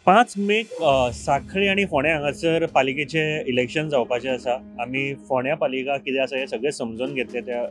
5 मे सांखळी आणि फोंड्या हांगासर पालिकेचे इलेक्शन जावपाचें आसा। आमी फोंड्या पालिका कितें आसा हें सगळें समजून घेतले, त्या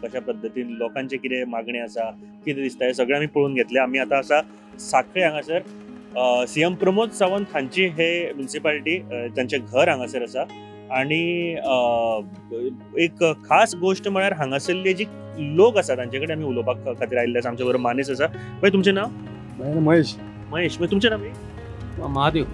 कशा पद्दतीन लोकांचे कितें मागणी आसा, कितें दिसता हें सगळें आमी पळोवन घेतले। आमी आतां आसा सांखळी हांगासर। सीएम प्रमोद सावंत हांची हे म्युनिसिपालिटी, तांचें घर हांगासर आसा। आणि एक खास गोष्ट म्हळ्यार हांगासरले जी लोक आसा तांचे कडेन आमी उलोवपाक खातीर आयिल्ले आसा। आमचे बरोबर मानेस आसा। पळय तुमचें नांव? महेश। महेश, तुमचें नांव? महादेव।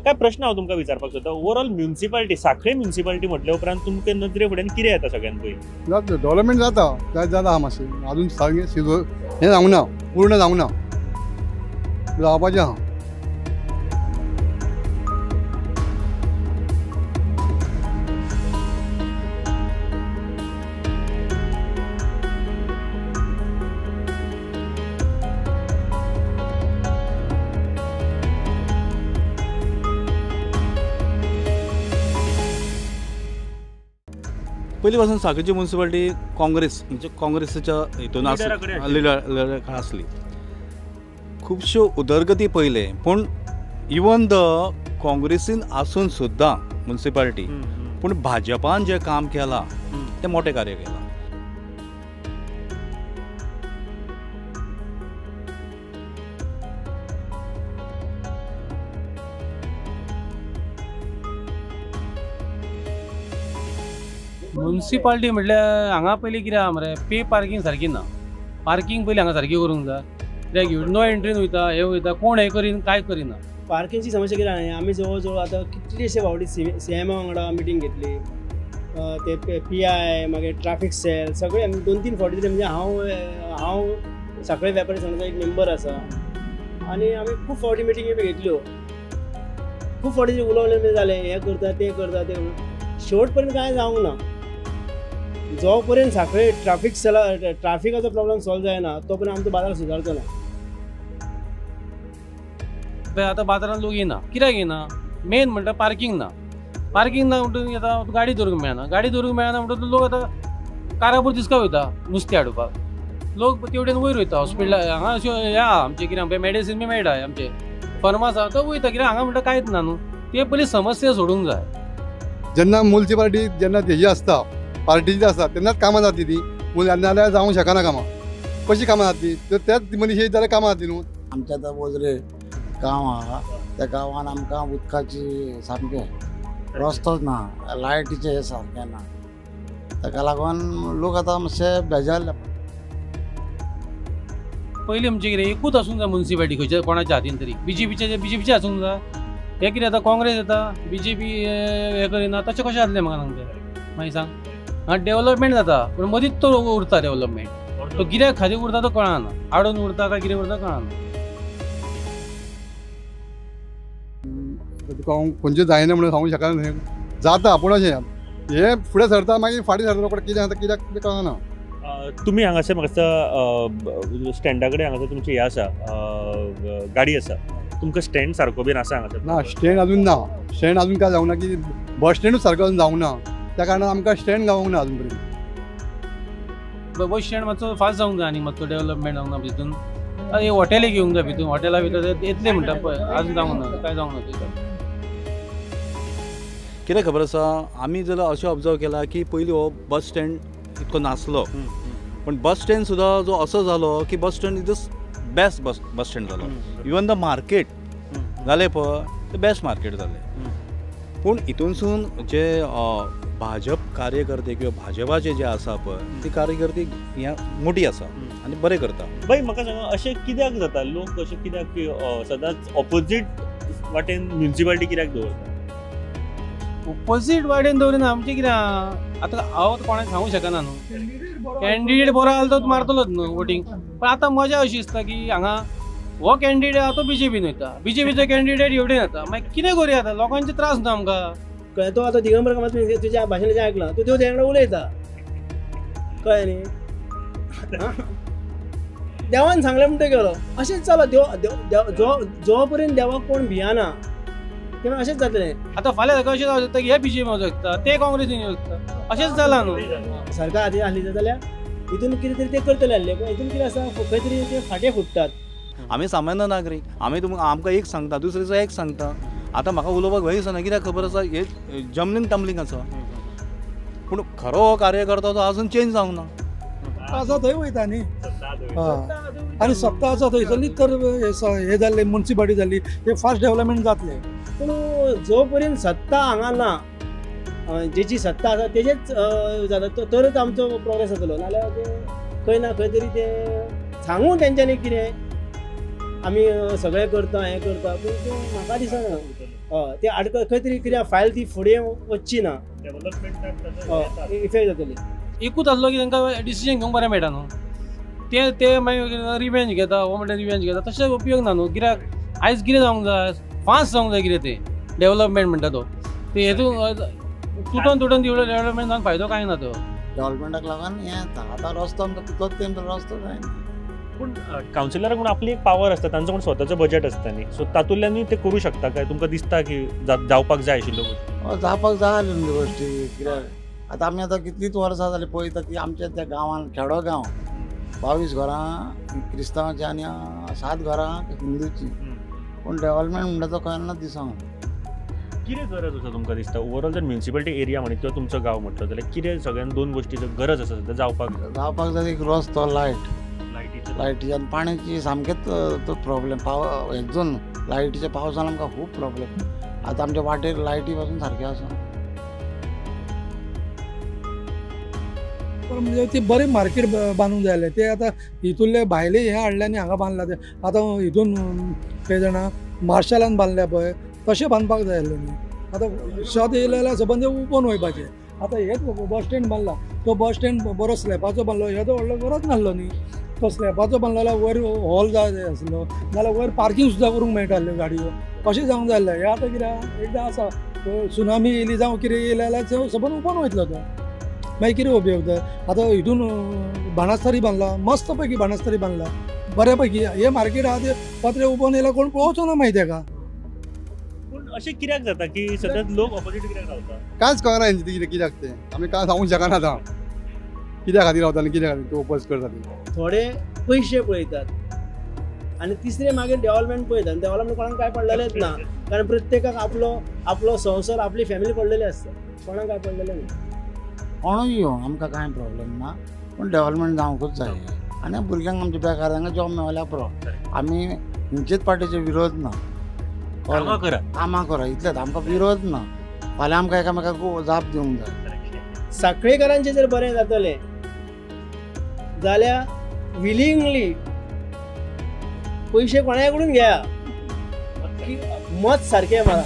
काय प्रश्न हांव तुमकां विचारपाक सोदता। ओवरऑल म्युनिसिपालिटी, सांखळी म्युनिसिपालिटी म्हटल्या उपरांत तुमच्या नदरे फुड्यान कितें येता सगळ्यान पयलीं? डेव्हलपमेंट जाता आहा मातशें, अजून सारकें हें जावंक ना, पूर्ण जावंक ना, जावपाचें आहा। पहिली पासून सांखळीची म्युनिसिपालिटी काँग्रेस म्हणजे काँग्रेसच्या हितून लिडर आसली। खुबश्यो उदरगती पयले, पूण इवन द काँग्रेसीन आसून सुद्दां म्युनिसिपालिटी, पूण भाजपान जें काम केलां तें मोठें कार्य केलां। म्युनिसिपालिटी म्हटल्यार हांगा पयलीं कितें आहा मरे, पे पार्किंग सारकी ना। पार्किंग पयलीं हांगा सारकी करूंक जाय। कित्याक नो एंट्रीन वयता, हे वयता, कोण हें करीन, कांय करिना। पार्किंगची समस्या कितें आहा, आमी जवळ जवळ आतां कितलेशे फावटी सीएमा वांगडा मिटींग घेतली, ते PI मागीर ट्रॅफिक सेल सगळे आमी 2-3 फावटी तरी, म्हणजे हांव सांखळी वेपारी संघाचो एक मेंबर आसा आनी आमी खूब फावटी मिटींगी बी घेतल्यो। खूब फावटी उलोवलें जालें, हें करता तें करता तें, शेवट पर्यंत कांय जावंक ना। जो पर्यंत सांखळी ट्रॅफिकाचो प्रॉब्लेम सॉल्व जायना तो पर्यंत आमचो बाजार सुदारचो ना। आतां बाजारांत लोक येना, कित्याक येना? मेन म्हणटा पार्किंग ना। पार्किंग ना म्हणटून आतां गाडी दवरूंक मेळना। गाडी दवरूंक मेळना म्हणटून लोक आतां कारापूर तिस्का वयता नुस्तें हाडपाक। लोक तेवटेन वयर वयता हॉस्पिटला, हांगा अश्यो हें आहा आमचें कितें पळय मेडिसीन बी मेळटा, आमचे फर्मास आहा तो वयता, कित्याक हांगा म्हणटा कांयच ना न्हू। ते पयलीं समस्या सोडूंक जाय। जेन्ना म्युनिसिपालिटी जेन्ना तेजी आसता, पार्टीची आसता, तेन्नाच कामां जातली ती, नाल्यार जावंक शकना कामां। कशी कामां जातली? तर त्याच मनीस येयत जाल्यार कामां जातली न्हू। आमच्या आतां वजरे गांव आहा, त्या गांवान आमकां उदकाची सामकें रस्तोच ना, लायटीचें हें सारकें ना, ताका लागून लोक आतां मातशे बेजारले। पयलीं आमचें कितें एकूच आसूंक जाय म्युनिसिपालिटी, खंयच्या कोणाच्या हातीन तरी। बीजेपीचे आसूंक जाय। हे कितें आतां काँग्रेस येता, बीजेपी हें करिना, तशें कशें जातलें म्हाका सांग तें? मागीर सांग, हांगा डेव्हलपमेंट जाता पूण मदींच तो उरता डेव्हलपमेंट, तो कित्याक खातीर उरता तो कळना, आडून उरता काय कितें उरता कळना। तुका हांव खंयचें जायना म्हणून सांगूंक शकना न्ही, जाता पूण अशें हें फुडें सरता मागीर फाटीं सरता रोखडें कितें जाता कित्याक तें कळना। तुम्ही हांगासर म्हाका स्टँडा कडेन हांगासर तुमची हें आसा, गाडी आसा, तुमकां स्टँड सारको बीन आसा हांगासर? ना, स्टँड अजून ना। स्टँड अजून काय जावंक ना, की बस स्टँडूच सारको अजून जावंक ना, त्या कारणान आमकां स्टँड गावूंक ना अजून पर्यंत। बस स्टँड मातसो फास्ट जावंक जाय आनी मातसो डेव्हलपमेंट जावंक ना भितून। हे हॉटेली घेवंक जाय भितून, हॉटेला भितर येतले म्हणटा पळय, अजून जावंक ना, काय जावंक ना। कितें खबर आसा, आमी जाल्यार अशें ऑब्जर्व केला की पयलीं हो बस स्टँड इतको नासलो, पण बस स्टँड सुद्दां जो असो जालो की bus stand is the best bus stand जालो। इवन द मार्केट जालें पळय तें बेस्ट मार्केट जालें। पूण हितूनसून जे भाजप कार्यकर्ते किंवा भाजपाचे जे आसा पळय, ती कार्यकर्ती ह्या मोठी आसा आनी बरें करता। भाई म्हाका सांगा, अशें कित्याक जाता? लोक अशें कित्याक सदांच ऑपोजीट वाटेन म्युनिसिपालिटी कित्याक दवरता? ऑपोजीट वाटेन दवरिना, आमचें कितें आहा, आतां हांव कोणाक सांगूंक शकना न्हू। कॅन्डिडेट बरो आसलो तो मारतलोच न्हू वोटींग, पण आतां मजा अशी दिसता की हांगा हो कॅन्डिडेट आहा तो बीजेपीन वयता, बीजेपीचो कॅन्डिडेट हेवटेन येता, मागीर कितें करूया आतां? लोकांचे त्रास न्हू आमकां। कळ्ळें? तो आतां दिगंबर कामत तुज्या भाशणाचें आयकलां, तूं तेच्या वांगडा उलयता, कळ्ळें न्ही? देवान सांगलें म्हणटा गेलो, अशेंच चलो। जो पर्यंत देवाक कोण भियाना तें अशेंच जातलें। आतां फाल्यां सकाळ अशें जावं शकता की हे बीजेपी वचूं शकता, ते काँग्रेसीन येवं शकता, अशेंच जालां न्हू। सरकार हातीन आसली जाल्यार हितून कितें तरी ते करतले आसले, पण हितून कितें आसा, खंय तरी ते फाटे फुटतात। आमी सामान्य नागरीक, आमी आमकां एक सांगता दुसरे दिसा एक सांगता. आतां म्हाका उलोवपाक भंय दिसना, कित्याक खबर आसा हे जमनींग टम्बलिंग आसा. पूण खरो हो कार्यकर्ता तो आजून चेंज जावंक ना. आसा थंय वयता न्ही आनी सत्ता आसा थंयसरलीच तर हे जाल्ले म्युनिसिपालिटी जाल्ली ते फास्ट डेव्हलपमेंट जातले. पूण जो पर्यंत सत्ता हांगा ना जेची सत्ता आसा तेजेच जाता तरच आमचो प्रोग्रेस जातलो. नाल्यार ते खंय ना खंय तरी ते सांगून तेंच्यांनी कितें आमी सगळें करता हें करता पूण ते म्हाका दिसना ते खंय तरी कित्याक फायल ती फुडें वचची ना, इफेक्ट जातली. एकूच आसलो की तांकां डिसिजन घेवंक बरें मेळटा न्हू. ते मागीर रिवेंज घेता हो म्हणटा रिवेंज घेता तशें उपयोग ना न्हू. कित्याक आयज कितें जावंक जाय, फास्ट जावंक जाय कितें ते डेव्हलपमेंट म्हणटा तो ते हेतून तुटून डेव्हलपमेंट जावंक फायदो कांय ना तो. डेव्हलपमेंटाक लागून हें येता. आतां रस्तो आमकां तितलोच तेंप रस्तो जायना. पूण कावन्सिलराक पूण आपली एक पावर आसता, तांचो पूण स्वताचो बजेट आसता न्ही. सो तातूंतल्यानूय ते करूं शकता काय? तुमकां दिसता की जावपाक जाय आशिल्ल्यो गोश्टी? जावपाक जाय आसल्यो गोश्टी. कित्याक आतां आमी आतां कितलींच वर्सां जालीं पळयता की आमच्या त्या गांवांत खेडो गांव 22 घरां क्रिस्तांवांची आनी 7 घरां हिंदूची. पूण डेव्हलपमेंट म्हणटा तो केन्नाच दिसोंक. कितें गरज आसा तुमकां दिसता ओवरऑल जर म्युनिसिपालिटी एरिया म्हणत किंवा तुमचो गांव म्हटलो जाल्यार कितें सगळ्यान 2 गोश्टीचो गरज आसा सद्या जावपाक जाय? एक रस्तो, लायटीचो लायटीची आनी पाण्याची सामकेच तो प्रॉब्लेम. हेतून लायटीच्या पावसान आमकां खूब प्रॉब्लेम. आतां आमच्या वाटेर लायटी पासून सारक्यो आसा. म्हणजे ते बरें मार्केट बांदूंक जाय आसलें. ते आतां हितूरले भायले हे हाडले आनी हांगा बांदला ते. आतां हितून ते जाणा मार्शलान बांदल्या पळय तशें बांदपाक जाय आसलें न्ही. आतां शेत येयलें जाल्यार सबंद ओपन वयपाचें. आतां हेच बस स्टँड बांदला तो बस स्टँड बरो स्लॅबाचो बांदलो हे तो व्हडलो गरज नासलो न्ही. तो स्लॅबाचो बांदलो जाल्यार वयर हॉल जाय आसलो नाल्यार वयर पार्किंग सुद्दां करूंक मेळटाल्यो गाडयो. अशें जावंक जाय आसलें. हे आतां कित्याक एकदां आसा सुनामी येयली जावं कितें येयलें जाल्यार सबंद ओपन वयतलो तो. मागीर कितें उपयोग जाय? आतां हितून बाणस्तारी बांदला मस्त पैकी बाणस्तारी बांदला बऱ्या पैकी. हे मार्केट आहा ते पत्रे ओपन येयला कोण पळोवचो ना मागीर तेका. पूण अशें कित्याक जाता की सतत लोक ऑपोजीट कित्याक रावता? कांयच कळना हेंचे कित्याक ते आमी कांय सांगूंक शकना आतां कित्या खातीर रावता आनी कित्या खातीर ते ओपोज करता ते. थोडे पयशे पळयतात आनी तिसरे मागीर डेव्हलपमेंट पळयतात. डेव्हलपमेंट कोणाक काय पडलेलेच ना कारण प्रत्येकाक आपलो संवसार आपली फॅमिली पडलेली आसता. कोणाक काय पडलेले ना. कोणूय यो आमकां कांय प्रॉब्लेम ना. पूण डेव्हलपमेंट जावंकूच जाय आनी भुरग्यांक आमच्या बेकारांक जॉब मेळ्ळ्यार पुरो. आमी खंयचेच पार्टीचे विरोध ना. कामां करा इतलेंच. आमकां विरोध ना. फाल्यां आमकां एकामेकाक जाप दिवंक जाय. साखळेकारांचें जर बरें जातलें जाल्यार विलिंगली पयशे कोणाय कडून घेया मत सारकें मारा.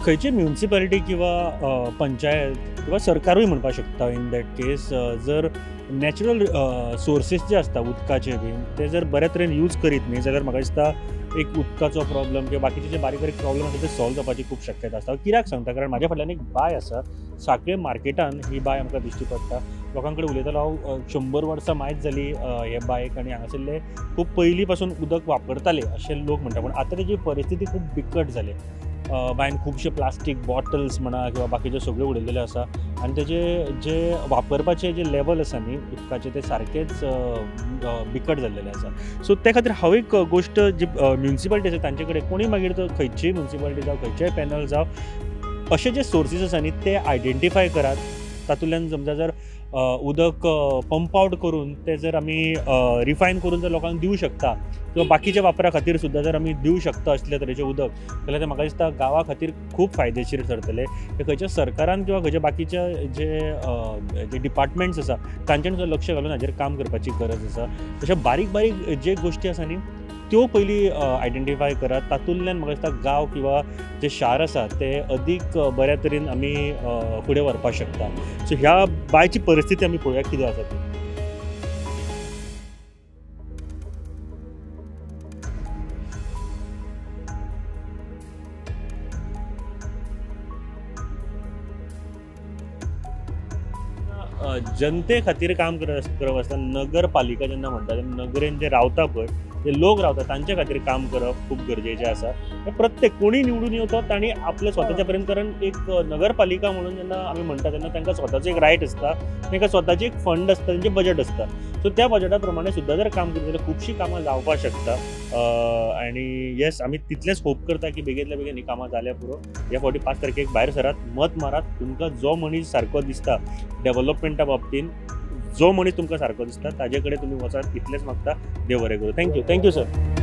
खंयची म्युनिसिपालिटी किंवा पंचायत किंवा सरकारूय म्हणपाक शकता इन दॅट केस जर नॅचरल सोर्सीस जे आसता उदकाचे बीन ते जर बऱ्या तरेन यूज करीत न्ही जाल्यार म्हाका दिसता एक उदकाचो प्रॉब्लम किंवा बाकीचे जे बारीक बारीक प्रॉब्लम आसा ते सॉल्व जावपाची खूब शक्यता आसता. कित्याक सांगता कारण म्हाज्या फाटल्यान एक बाय आसा साखळे मार्केटान ही बाय आमकां दिश्टी पडटा. लोकां कडेन उलयतालो हांव 100 वर्सां मायज जाली हे बायक आनी हांगासरले खूब पयलीं पासून उदक वापरताले अशे लोक म्हणटा. पूण आतां तेजी परिस्थिती खूब बिकट जाली. बायन खुबशे प्लास्टीक बॉटल्स म्हणा किंवा बाकीचे सगळे उडयलेले आसा आनी तेजे जे वापरपाचे जे लेवल आसा न्ही उदकाचे ते सारकेच बिकट जाल्लेले आसा. सो ते खातीर हांव एक गोश्ट जी म्युनिसिपालिटी आसा तांचे कडेन कोणी मागीर तो खंयचीय म्युनिसिपालिटी जावं खंयचेय पॅनल जावं अशे जे सोर्सीस आसा न्ही ते आयडेंटिफाय करात. तातूंतल्यान समजा जर उदक पंप आउट करून ते जर आमी रिफायन करून जर लोकांक दिवं शकता किंवा बाकीच्या वापरा खातीर सुद्दां जर आमी दिवं शकता असले तरेचें उदक जाल्यार ते म्हाका दिसता गांवा खातीर खूब फायदेशीर ठरतले. ते खंयच्या सरकारान किंवा खंयच्या बाकीच्या जे डिपार्टमेंट्स आसा तांच्यानी सुद्दां लक्ष घालून हाजेर काम करपाची गरज आसा. तशे बारीक बारीक जे गोश्टी आसा न्ही त्यो पयलीं आयडेंटिफाय करात. तातूंतल्यान म्हाका दिसता गांव किंवा जे शार आसा ते अदीक बऱ्या तरेन आमी फुडें व्हरपाक शकता. सो ह्या बायची परिस्थिती आमी पळोवया कितें आसा ती. जनते खातीर काम करप आसता नगरपालिका जेन्ना म्हणटा नगरेन जे रावता पळय जे लोक रावता तांचे खातीर काम करप खूब गरजेचें आसा प्रत्येक कोणी निवडून येवतो तांणी आपल्या स्वताच्या पर्यंत कारण एक नगरपालिका म्हणून जेन्ना आमी म्हणटा तेन्ना तांकां स्वताचो एक रायट आसता तांकां स्वताची एक फंड आसता तांचें बजेट आसता सो त्या बजेटा प्रमाणे सुद्दां जर काम करता जाल्यार खुबशीं कामां जावपाक शकता आनी येस आमी तितलेंच होप करता की बेगींतल्या बेगीन ही कामां जाल्या पुरो ह्या फावटी 5 तारखेक भायर सरात मत मारात तुमकां जो मनीस सारको दिसता डेव्हलपमेंटा बाबतीन जो मनीस तुमकां सारको दिसता ताजे कडेन तुमी वचात इतलेंच मागता देव बरें करूं थँक्यू सर